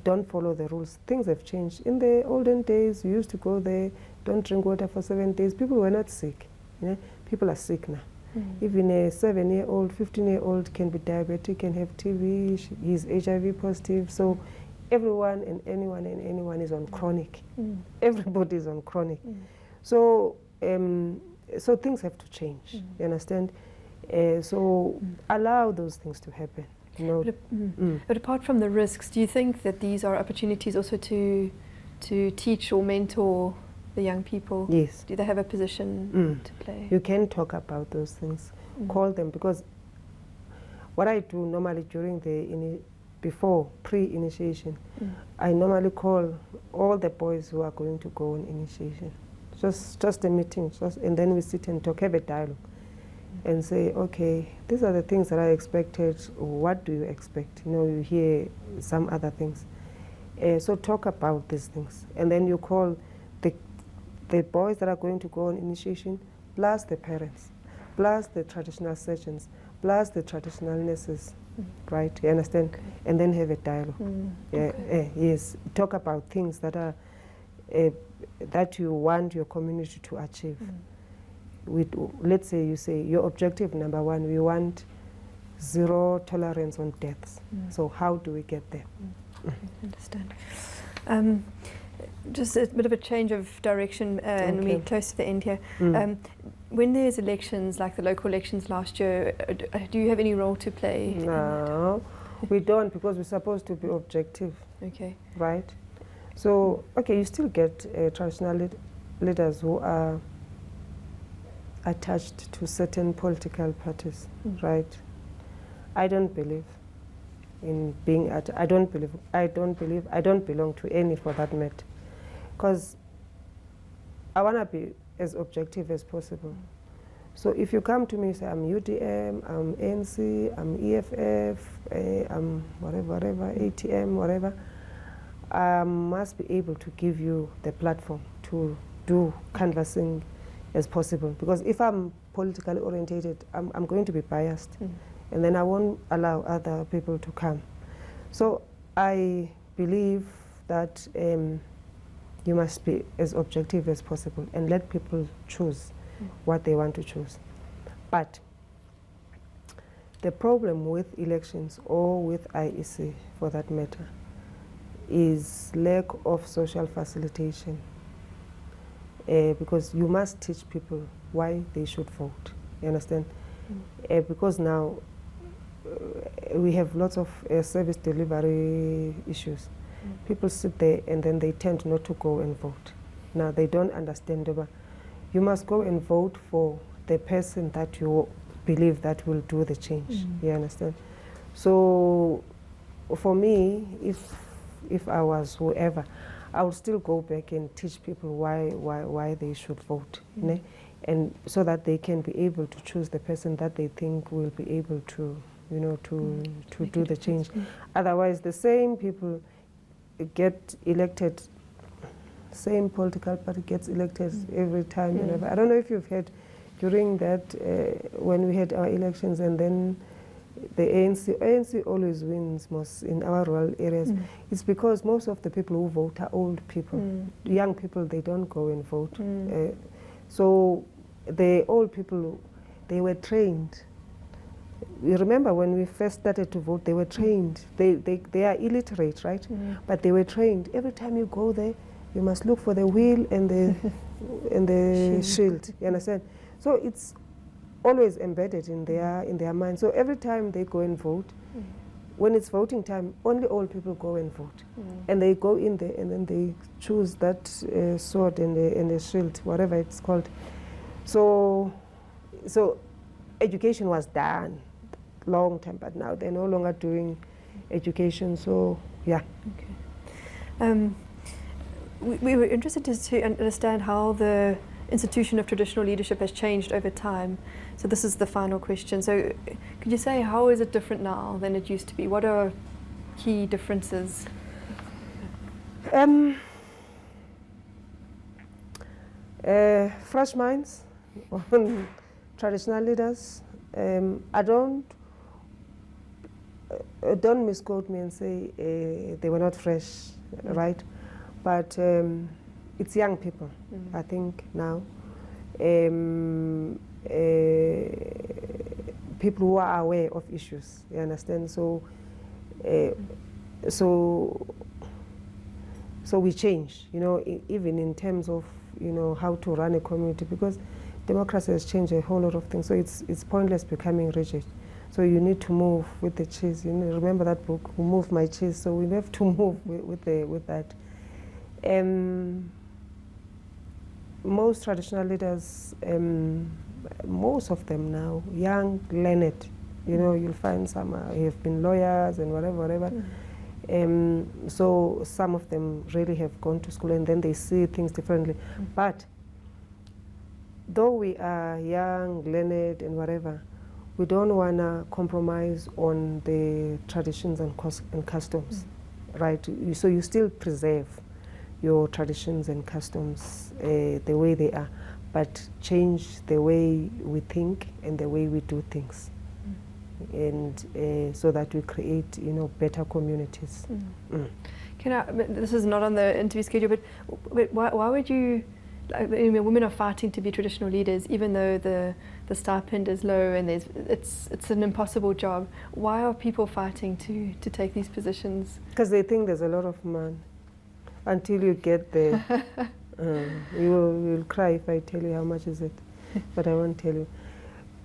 don't follow the rules. Things have changed. In the olden days, you used to go there, don't drink water for 7 days. People were not sick. You know? People are sick now. Even a 7-year-old, 15-year-old can be diabetic, can have TB, he's HIV positive. So everyone and anyone is on chronic. Everybody is on chronic. So so things have to change, you understand? So allow those things to happen. You know? But apart from the risks, do you think that these are opportunities also to teach or mentor the young people? Yes. Do they have a position to play? You can talk about those things. Call them, because what I do normally during the before pre-initiation, I normally call all the boys who are going to go on initiation. Just a meeting, and then we sit and talk, have a dialogue, and say, okay, these are the things that I expected. What do you expect? You know, you hear some other things. So talk about these things, and then you call the boys that are going to go on initiation, plus the parents, plus the traditional surgeons, plus the traditional nurses, right? You understand? Okay. And then have a dialogue. Okay. Yes, talk about things that are that you want your community to achieve. Let's say you say your objective number 1, we want 0 tolerance on deaths. So how do we get there? Okay, understand. Just a bit of a change of direction, and we're close to the end here. When there's elections, like the local elections last year, do you have any role to play? No, we don't, because we're supposed to be objective. Okay. Right? So, okay, you still get traditional leaders who are attached to certain political parties, right? I don't believe in being I don't belong to any, for that matter, because I want to be as objective as possible. So if you come to me and say, I'm UDM, I'm ANC, I'm EFF, I'm whatever, ATM, whatever, I must be able to give you the platform to do canvassing as possible. Because if I'm politically orientated, I'm going to be biased. And then I won't allow other people to come. So I believe that you must be as objective as possible and let people choose what they want to choose. But the problem with elections, or with IEC for that matter, is lack of social facilitation. Because you must teach people why they should vote. You understand? Because now we have lots of service delivery issues. People sit there and then they tend not to go and vote. Now they don't understand. You must go and vote for the person that you believe that will do the change. You understand? So for me, if I was whoever, I would still go back and teach people why they should vote, and so that they can be able to choose the person that they think will be able to, you know, to do the change. Otherwise, the same people get elected, same political party gets elected every time. I don't know if you've heard during that when we had our elections, and then the ANC always wins most in our rural areas. It's because most of the people who vote are old people. Young people, they don't go and vote. So the old people, they were trained. You remember when we first started to vote, they were trained. They are illiterate, right? But they were trained. Every time you go there, You must look for the wheel and the and the shield. You understand? So it's always embedded in their mind. So every time they go and vote, when it's voting time, only old people go and vote, and they go in there and then they choose that sword and the shield, whatever it's called. So education was done long time, but now they're no longer doing education. So yeah. Okay. We were interested to understand how the institution of traditional leadership has changed over time. So this is the final question. So could you say, how is it different now than it used to be? What are key differences? Fresh minds on traditional leaders. I don't misquote me and say they were not fresh, right? But it's young people, I think, now. People who are aware of issues, you understand? So we change, you know, even in terms of, you know, how to run a community, because democracy has changed a whole lot of things. So it's pointless becoming rigid. So you need to move with the cheese. You know, remember that book, Who Moved My Cheese? So we have to move with that. Most traditional leaders, most of them now, young, learned, you know, you'll find some have been lawyers and whatever. So some of them really have gone to school and then they see things differently. But though we are young, learned and whatever, we don't want to compromise on the traditions and customs, right? So you still preserve your traditions and customs the way they are, but change the way we think and the way we do things, and so that we create, you know, better communities. This is not on the interview schedule, but why would you? I mean, women are fighting to be traditional leaders, even though the stipend is low and it's an impossible job. Why are people fighting to take these positions? Because they think there's a lot of money. Until you get there, you will cry if I tell you how much is it, but I won't tell you.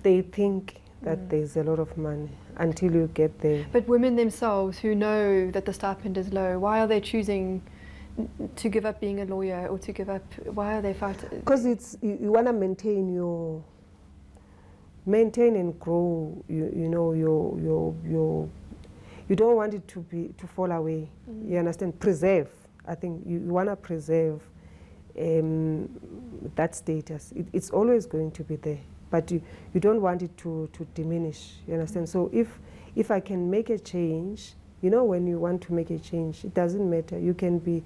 They think that there's a lot of money until you get there. But women themselves who know that the stipend is low, why are they choosing to give up being a lawyer or to give up? Why are they fighting? Because you want to maintain and grow. You know you don't want it to fall away. You understand? Preserve. I think you want to preserve that status. It's always going to be there, but you don't want it to diminish. You understand? So if I can make a change, you know, when you want to make a change, it doesn't matter. You can be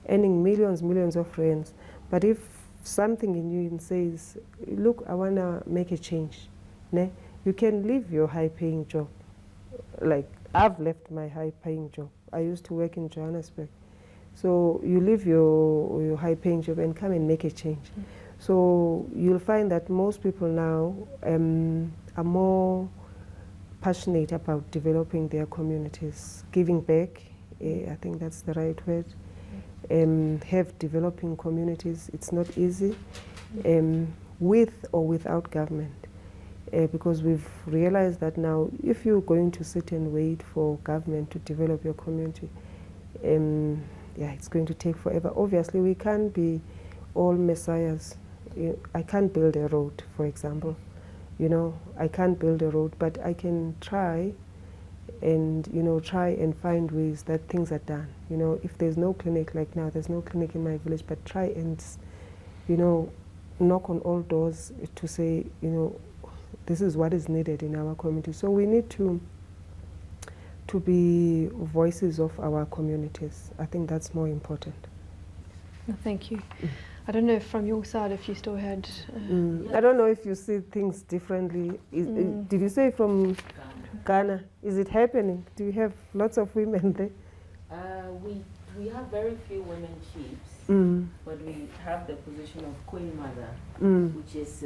earning millions of rands, but if something in you says, look, I want to make a change, ne? You can leave your high-paying job. Like, I've left my high-paying job. I used to work in Johannesburg. So you leave your high-paying job and come and make a change. So you'll find that most people now are more passionate about developing their communities, giving back. I think that's the right word. Have developing communities. It's not easy, with or without government, because we've realized that now if you're going to sit and wait for government to develop your community, yeah, it's going to take forever. Obviously, we can't be all messiahs. I can't build a road, for example. You know, I can't build a road, but I can try and, you know, try and find ways that things are done. You know, if there's no clinic, like now, there's no clinic in my village, but try and, you know, knock on all doors to say, you know, this is what is needed in our community. So we need to be voices of our communities. I think that's more important. No, thank you. I don't know if from your side if you still had... I don't know if you see things differently. Did you say from Ghana? Is it happening? Do you have lots of women there? We have very few women chiefs, but we have the position of Queen Mother, which is...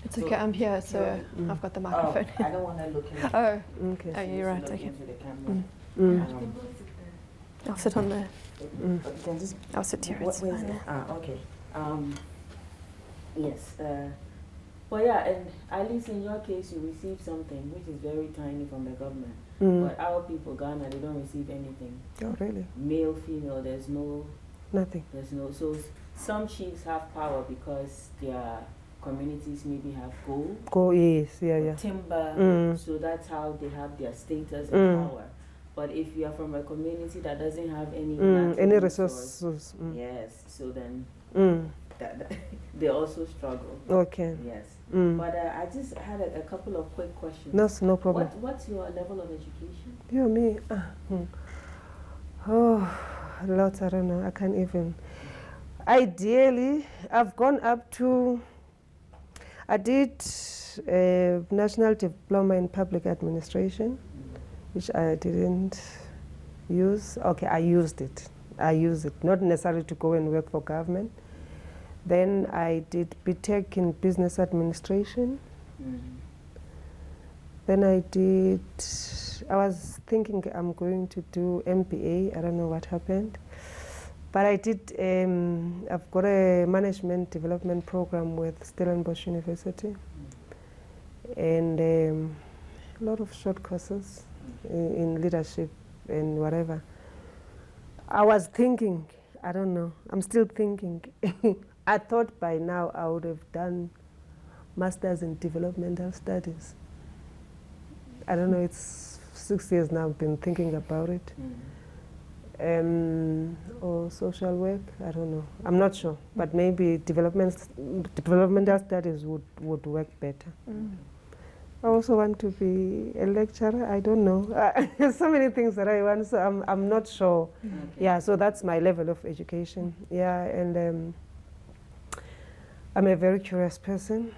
it's okay, I'm here, so I've got the microphone. I don't want to look in Oh, okay. oh, you're right, okay. into the camera. I'll sit on there. Can just, I'll sit here. what is it? Okay. Yes. But yeah, and at least in your case, you receive something which is very tiny from the government. But our people, Ghana, they don't receive anything. Oh, really? Male, female, there's no... Nothing. There's no... So some chiefs have power because their communities maybe have gold. Gold, yes, yeah. Timber, so that's how they have their status and power. But if you are from a community that doesn't have any resources, yes, so then they also struggle. Okay. Yes. But I just had a couple of quick questions. No problem. What's your level of education? You, me? Oh, lots, I don't know. I can't even. Ideally, I've gone up to, I did a National Diploma in Public Administration, which I didn't use. Okay, I used it. Not necessarily to go and work for government. Then I did BTech in Business Administration. Then I was thinking I'm going to do MBA. I don't know what happened. But I did, I've got a management development program with Stellenbosch University. And a lot of short courses in leadership and whatever. I was thinking, I don't know, I'm still thinking. I thought by now I would have done Masters in Developmental Studies. I don't know, it's 6 years now I've been thinking about it. Or social work, I don't know. I'm not sure, but maybe developmental studies would work better. I also want to be a lecturer. I don't know. There's so many things that I want, so I'm not sure. Okay. Yeah, so that's my level of education. Yeah, and I'm a very curious person.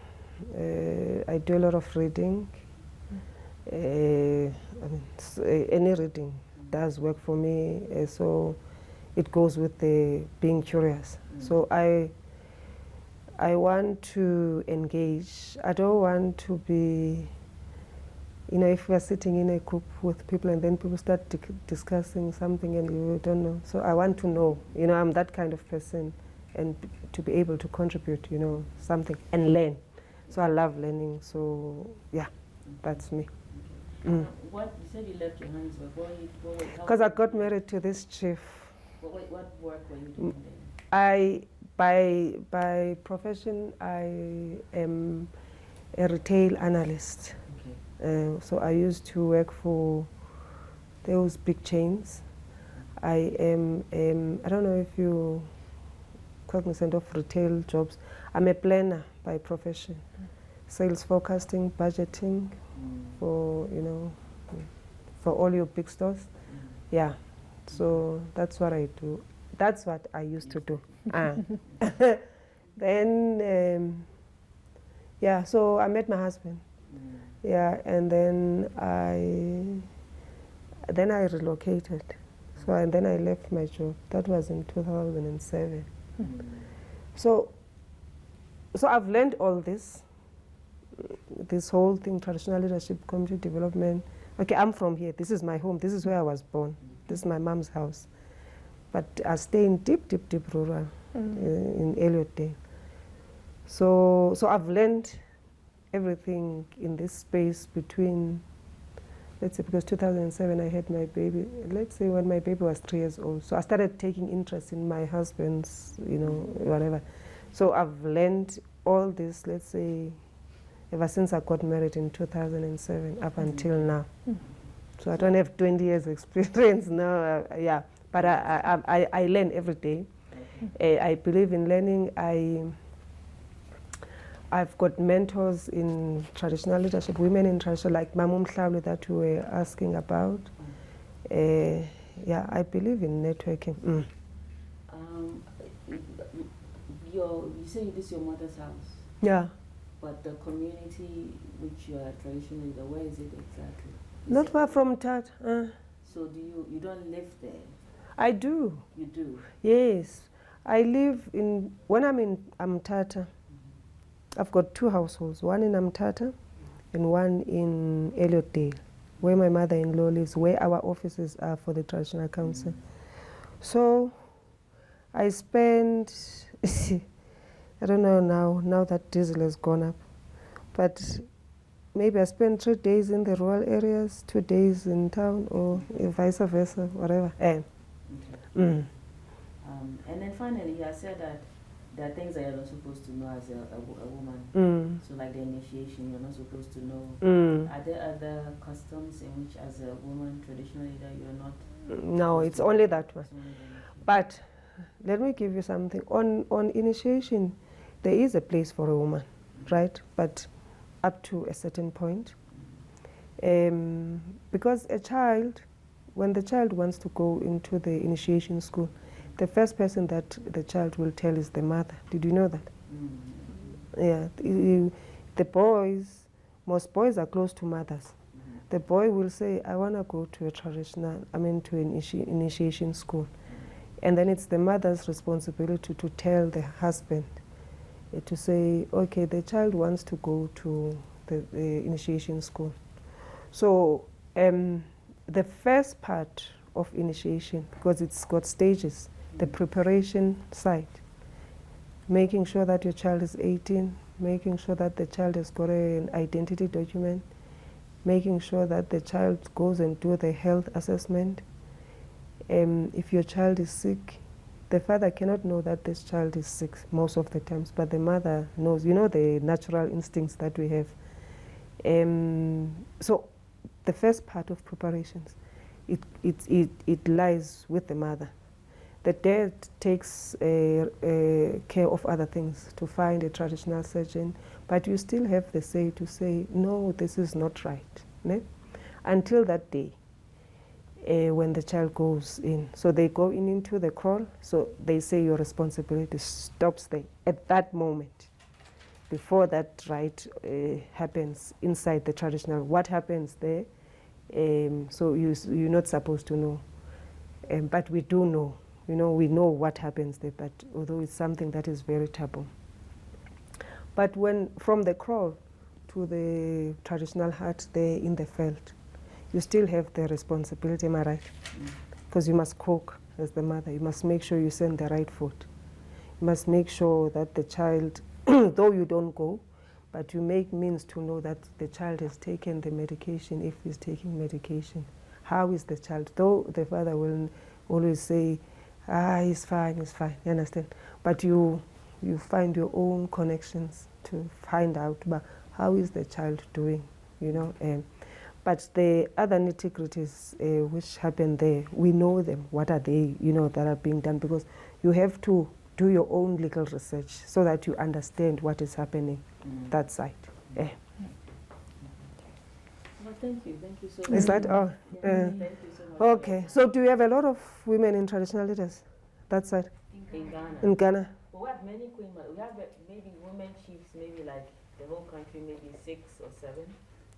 I do a lot of reading. Any reading does work for me. So it goes with the being curious. So I want to engage. I don't want to be, if we're sitting in a group with people and then people start discussing something and you don't know. So I want to know, I'm that kind of person, and to be able to contribute, something and learn. So I love learning. So yeah, that's me. What you said you left your hands with? Because I got married to this chief. What work were you doing then? By profession, I am a retail analyst. Okay. So I used to work for those big chains. I am, I don't know if you're cognizant of retail jobs. I'm a planner by profession. Sales forecasting, budgeting for, for all your big stores. Yeah, so that's what I do. That's what I used to do. Then, yeah, so I met my husband. Yeah, and then I relocated. And then I left my job. That was in 2007. So I've learned all this whole thing, traditional leadership, community development. Okay, I'm from here. This is my home. This is where I was born. This is my mom's house. But I stay in deep rural in Elliotdale. So I've learned everything in this space between, let's say, because 2007 I had my baby, let's say when my baby was 3 years old. So I started taking interest in my husband's, whatever. So I've learned all this, let's say, ever since I got married in 2007 up until now. So I don't have 20 years experience now, yeah. But I learn every day. I believe in learning. I've got mentors in traditional leadership, women in traditional, like Mamu Mhlawuli that you were asking about. Yeah, I believe in networking. You say this is your mother's house? Yeah. But the community which you are traditional leader, where is it exactly? Not far from Tata. So you don't live there? I do. You do? Yes. I live in, when I'm in Amtata, I've got 2 households, one in Amtata and one in Elliotdale, where my mother-in-law lives, where our offices are for the Traditional Council. So I spent, I don't know now that diesel has gone up, but maybe I spent 3 days in the rural areas, 2 days in town, or vice versa, whatever. Okay. And then finally, you said that there are things that you're not supposed to know as a woman. So like the initiation, you're not supposed to know. Are there other customs in which as a woman traditionally that you're not? No, it's only that one. But let me give you something. On initiation, there is a place for a woman, right? But up to a certain point. Because a child, when the child wants to go into the initiation school, the first person that the child will tell is the mother. Did you know that? Yeah. The boys, most boys are close to mothers. The boy will say, I want to go to a to an initiation school. And then it's the mother's responsibility to tell the husband, to say, okay, the child wants to go to the initiation school. So the first part of initiation, because it's got stages, the preparation side, making sure that your child is 18, making sure that the child has got an identity document, making sure that the child goes and do the health assessment. If your child is sick, the father cannot know that this child is sick most of the times, but the mother knows. You know the natural instincts that we have. So the first part of preparations, it lies with the mother. The dad takes care of other things, to find a traditional surgeon, but you still have the say to say, no, this is not right, né? Until that day when the child goes in. So they go into the crawl, so they say your responsibility stops there at that moment. Before that right happens inside the traditional, what happens there, so you're not supposed to know. But we do know. You know, we know what happens there, but although it's something that is very taboo. But when from the crawl to the traditional hut there in the field, you still have the responsibility, am I right? Because you must cook as the mother. You must make sure you send the right food. You must make sure that the child, though you don't go, but you make means to know that the child has taken the medication, if he's taking medication. How is the child? Though the father will always say, he's fine, you understand? But you find your own connections to find out about how is the child doing, you know. But the other nitty-gritties which happen there, we know them. What are they, you know, that are being done? Because you have to do your own legal research so that you understand what is happening that side. Well, thank you so much. Is that all? Thank you so much. Okay, so do you have a lot of women in traditional leaders, that side? In Ghana. In Ghana? Well, we have many queen mothers. We have maybe women chiefs, maybe like the whole country, maybe 6 or 7.